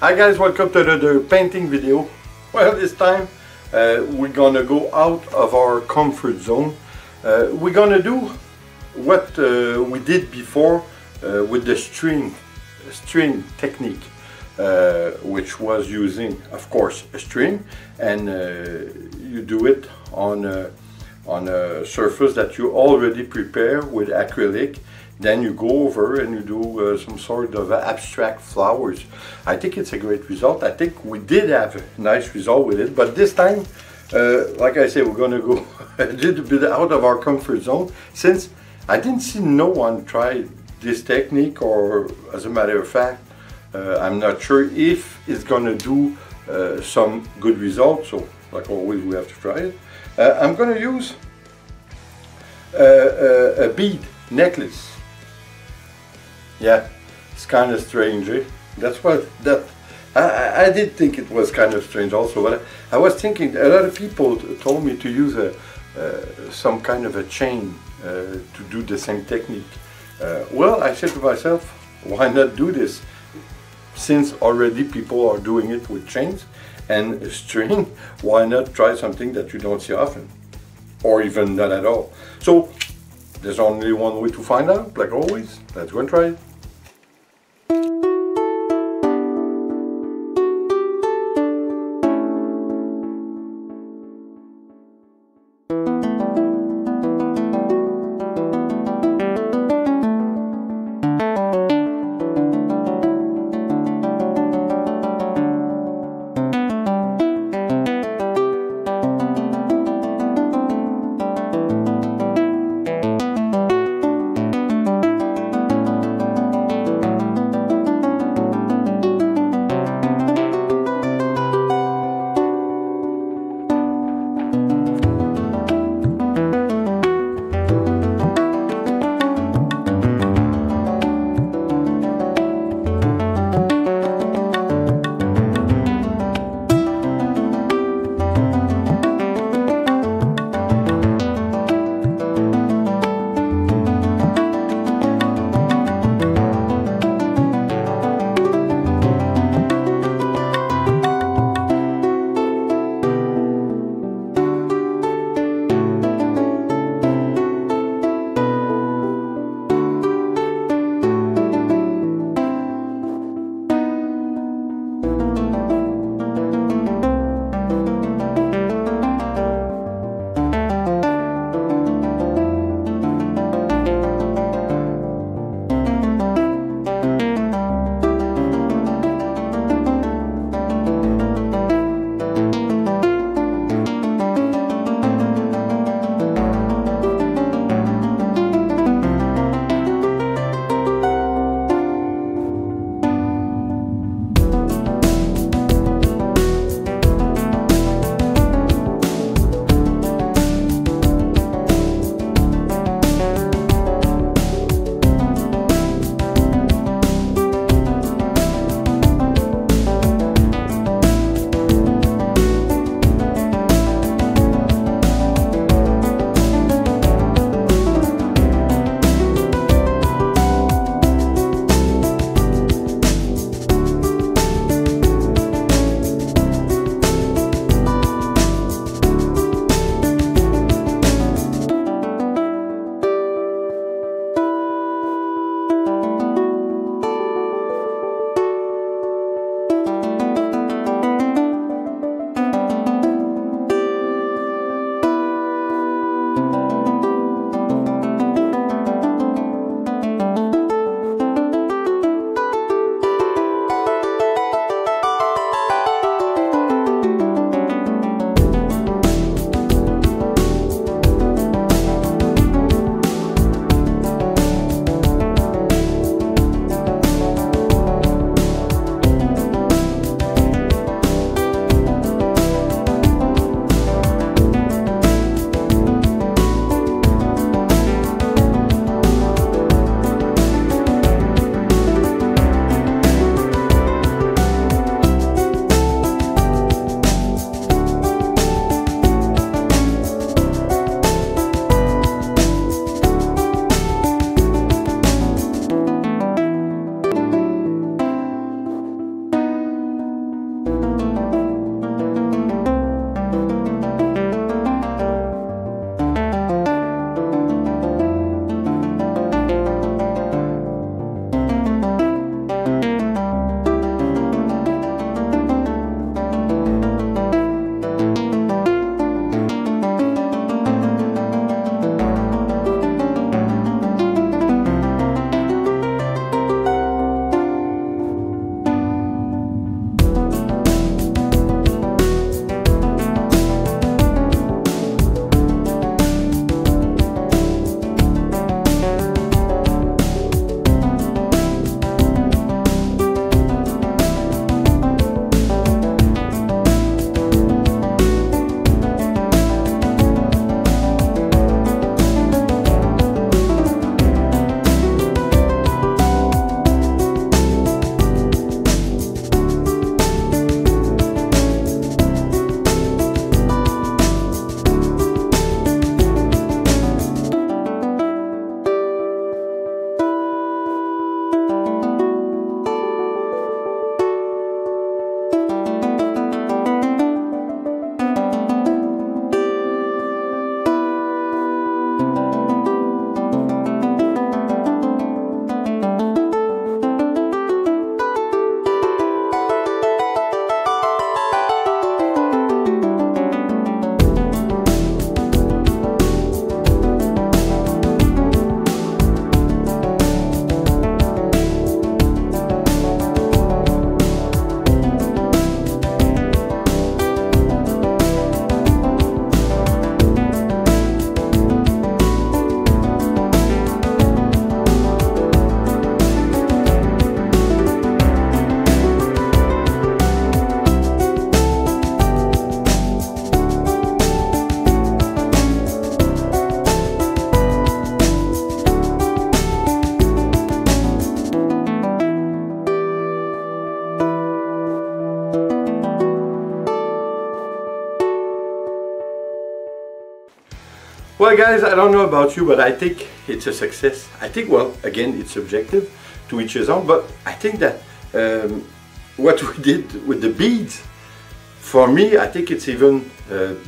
Hi guys, welcome to another painting video. Well, this time we're gonna go out of our comfort zone. We're gonna do what we did before with the string technique, which was using, of course, a string, and you do it on a surface that you already prepare with acrylic. Then you go over and you do some sort of abstract flowers. I think it's a great result. I think we did have a nice result with it, but this time, like I say, we're gonna go a little bit out of our comfort zone, since I didn't see no one try this technique, or as a matter of fact, I'm not sure if it's gonna do some good results. So, like always, we have to try it. I'm gonna use a bead necklace. Yeah, it's kind of strange, eh? That's what I did think it was kind of strange also, but I was thinking a lot of people told me to use some kind of a chain to do the same technique. Well, I said to myself, why not do this? Since already people are doing it with chains and string, why not try something that you don't see often, or even not at all? So there's only one way to find out, like always. Let's go and try it. Well guys, I don't know about you, but I think it's a success. I think, well, again, it's subjective, to each his own, but I think that what we did with the beads, for me, I think it's even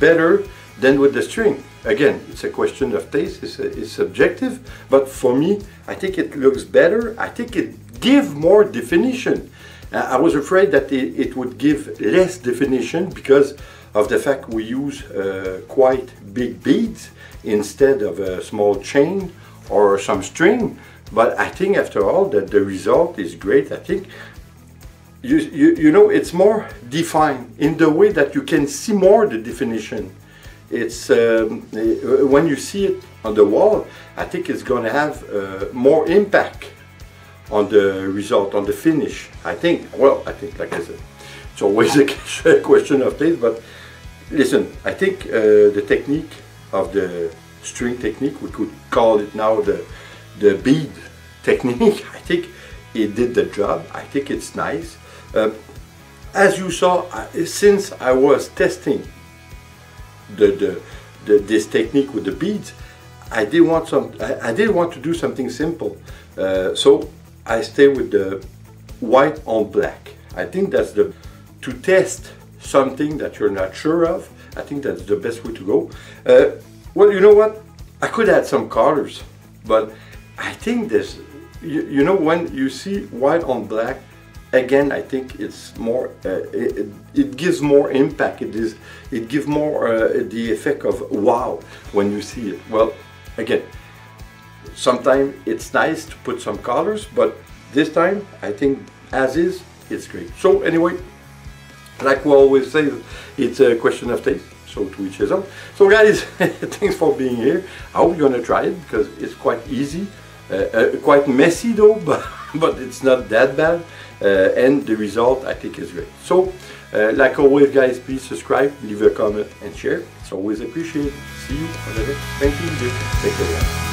better than with the string. Again, it's a question of taste, it's subjective, but for me, I think it looks better. I think it gives more definition. I was afraid that it would give less definition because of the fact we use quite big beads instead of a small chain or some string. But I think after all that the result is great. I think you know, it's more defined in the way that you can see more the definition. It's when you see it on the wall, I think it's going to have more impact on the result, on the finish. I think, well, I think, like I said, it's always a question of taste, but listen, I think the technique of the string technique, we could call it now the bead technique, I think it did the job. I think it's nice. As you saw, since I was testing this technique with the beads, I did want to do something simple. So I stay with the white on black. I think that's to test something that you're not sure of. I think that's the best way to go. Well, you know what? I could add some colors, but I think this, you know, when you see white on black, again, I think it's more. It gives more impact. It gives more the effect of wow when you see it. Well, again, sometimes it's nice to put some colors, but this time I think as is, it's great. So anyway, like we always say, it's a question of taste. So to each his own. So guys, thanks for being here. I hope you're gonna try it because it's quite easy, quite messy though, but it's not that bad. And the result I think is great. So like always guys, please subscribe, leave a comment and share. It's always appreciated. See you on the next painting video. Take care.